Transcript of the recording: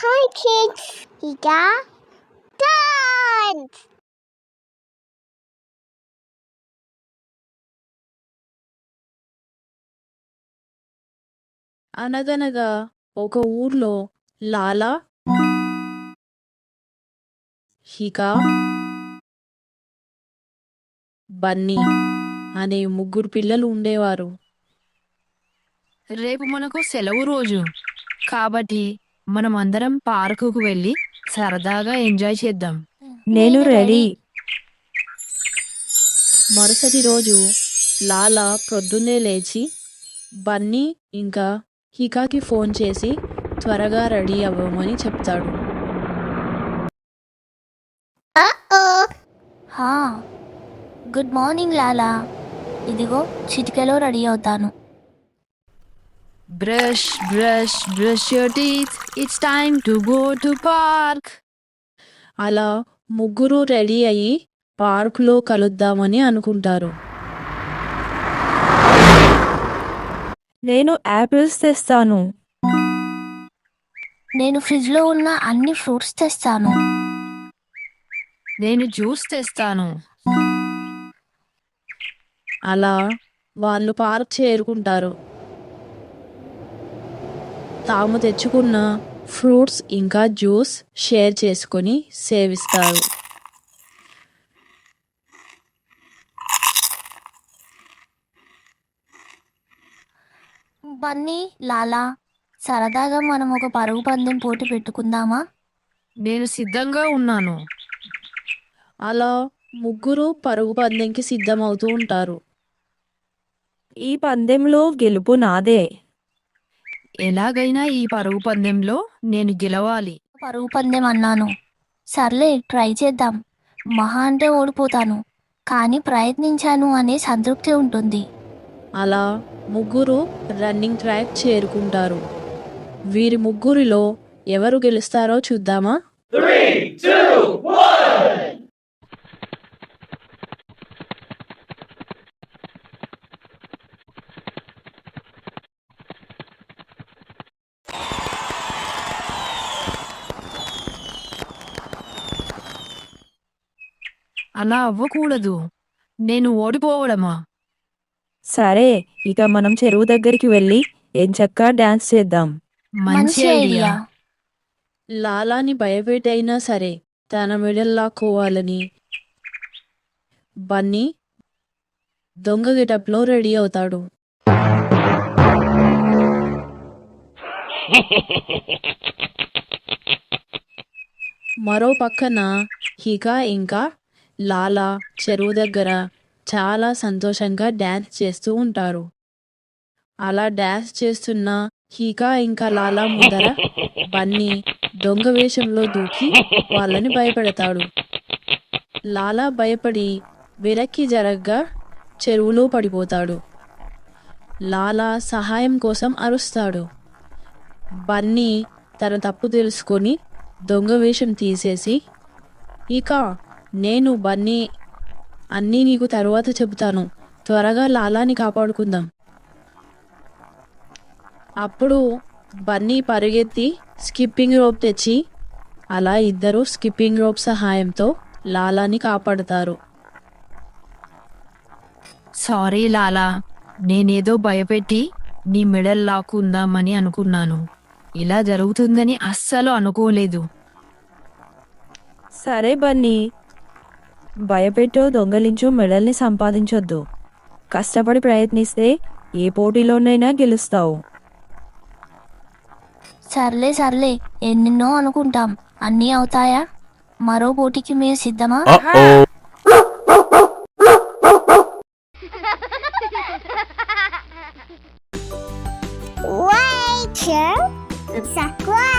Hi kids, Higa dance! అనగనగా ఒక ఊర్లో లాలా, హికా, బన్నీ అనే ముగ్గురు పిల్లలు ఉండేవారు. రేపు మనకు సెలవు రోజు కాబట్టి మనం అందరం పార్కుకు వెళ్ళి సరదాగా ఎంజాయ్ చేద్దాం. నేను రెడీ. మరుసటి రోజు లాలా ప్రొద్దున్నే లేచి బన్నీ ఇంకా హికాకి ఫోన్ చేసి త్వరగా రెడీ అవ్వమని చెప్తాడు. హా, గుడ్ మార్నింగ్ లాలా. ఇదిగో చిటికెలో రెడీ అవుతాను. Brush brush brush your teeth, it's time to go to park. అలా ముగ్గురు రెడీ అయ్యి పార్కులో కలుద్దామని అనుకుంటారు. నేను యాపిల్స్ తెస్తాను. నేను ఫ్రిడ్జ్లో ఉన్న అన్ని ఫ్రూట్స్ తెస్తాను. నేను జ్యూస్ తెస్తాను. అలా వాళ్ళు పార్క్ చేరుకుంటారు. తాము తెచ్చుకున్న ఫ్రూట్స్ ఇంకా జ్యూస్ షేర్ చేసుకొని సేవిస్తారు. బన్నీ, లాలా, సరదాగా మనం ఒక పరుగు పందెం పోటీ పెట్టుకుందామా? నేను సిద్ధంగా ఉన్నాను. అలా ముగ్గురు పరుగు పందెంకి సిద్ధమవుతూ ఉంటారు. ఈ పందెంలో గెలుపు నాదే. ఎలాగైనా ఈ పరుగు పందెంలో నేను గెలవాలి. పరుగు పందెం అన్నాను. సర్లే, ట్రై చేద్దాం. మహా అంటే ఓడిపోతాను, కానీ ప్రయత్నించాను అనే సంతృప్తి ఉంటుంది. అలా ముగ్గురు రన్నింగ్ ట్రాక్ చేరుకుంటారు. వీరి ముగ్గురిలో ఎవరు గెలుస్తారో చూద్దామా? 3, 2, 1. అలా అవ్వకూడదు. నేను ఓడిపోవడమా? సరే, ఇక మనం చెరువు దగ్గరికి వెళ్ళి ఎంచక్కా డాన్స్ చేద్దాం. మంచి ఐడియా. లాలాని భయపెట్టైనా సరే తన మెడల్ లాక్కోవాలని బన్నీ దొంగ గెటప్లో రెడీ అవుతాడు. మరో పక్కన హికా ఇంకా లాలా చెరువు దగ్గర చాలా సంతోషంగా డ్యాన్స్ చేస్తూ ఉంటారు. అలా డ్యాన్స్ చేస్తున్న హికా ఇంకా లాలా ముందర బన్నీ దొంగ వేషంలో దూకి వాళ్ళని భయపెడతాడు. లాలా భయపడి వెనక్కి జరగ్గా చెరువులో పడిపోతాడు. లాలా సహాయం కోసం అరుస్తాడు. బన్నీ తన తప్పు తెలుసుకొని దొంగ వేషం తీసేసి, ఇక నేను బన్నీ అన్నీ నీకు తరువాత చెబుతాను, త్వరగా లాలాని కాపాడుకుందాం. అప్పుడు బన్నీ పరిగెత్తి స్కిప్పింగ్ రోప్ తెచ్చి అలా ఇద్దరు స్కిప్పింగ్ రోప్ సహాయంతో లాలాని కాపాడుతారు. సారీ లాలా, నేనేదో భయపెట్టి నీ మెడల్ లాక్కుందామని అనుకున్నాను. ఇలా జరుగుతుందని అస్సలు అనుకోలేదు. సరే బన్నీ, భయపెట్టో దొంగలించో మెడల్ని సంపాదించొద్దు. కష్టపడి ప్రయత్నిస్తే ఏ పోటీలోనైనా గెలుస్తావు. సర్లే సర్లే, ఎన్నెన్నో అనుకుంటాం, అన్నీ అవుతాయా? మరో పోటీకి మీరు సిద్ధమా? Like, share, subscribe.